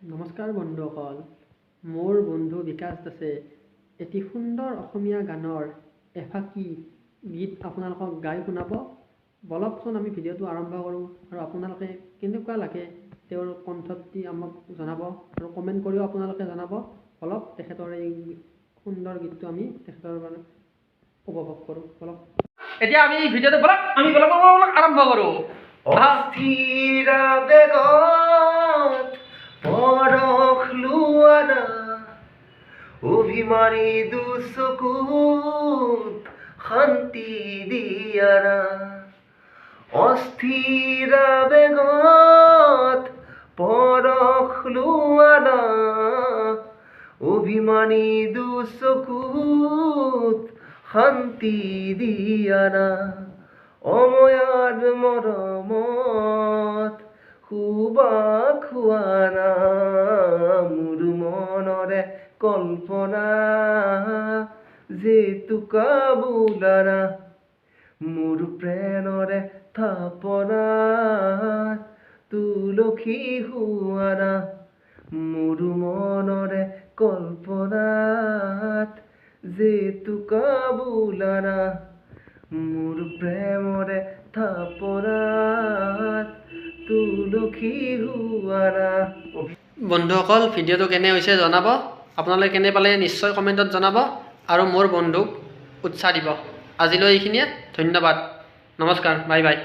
নমস্কাৰ বন্ধুসকল, মোৰ বন্ধু বিকাশ দাসে এটি সুন্দৰ অসমীয়া গানৰ এফাকি গীত আপোনালোকক গাই শুনাব। বলকচোন আমি ভিডিঅ'টো আৰম্ভ কৰোঁ আৰু আপোনালোকে কেনেকুৱা লাগে তেওঁৰ কণ্ঠটি আমাক জনাব আৰু কমেণ্ট কৰিও আপোনালোকে জনাব। বলক তেখেতৰ এই সুন্দৰ গীতটো আমি তেখেতৰ মানে উপভোগ কৰোঁ। বলক এতিয়া আমি ভিডিঅ'টো বলক আৰম্ভ কৰোঁ। অস্থিৰ বেগত পৰশ লোৱানা অভিমানী দুচকুত শান্তি দিয়ানা। অস্থিৰ বেগত পৰশ লোৱানা অভিমানী দুচকুত শান্তি দিয়ানা। অময়াৰ মৰমত শুবা খোৱানা মোৰ মনৰে কল্পনা জেতুকা বোলানা। মোৰ প্ৰেৰণৰে থাপনাত তুলসী শুৱানা মোৰ মনৰে কল্পনাত জেতুকা বোলানা। মোৰ প্ৰেমৰে থাপনাত তুলসী শুৱানা। বন্ধুসকল, ভিডিঅ'টো কেনে হৈছে জনাব। আপোনালোকে কেনে পালে নিশ্চয় কমেণ্টত জনাব আৰু মোৰ বন্ধুক উৎসাহ দিব। আজিলৈ এইখিনিয়ে, ধন্যবাদ, নমস্কাৰ, বাই বাই।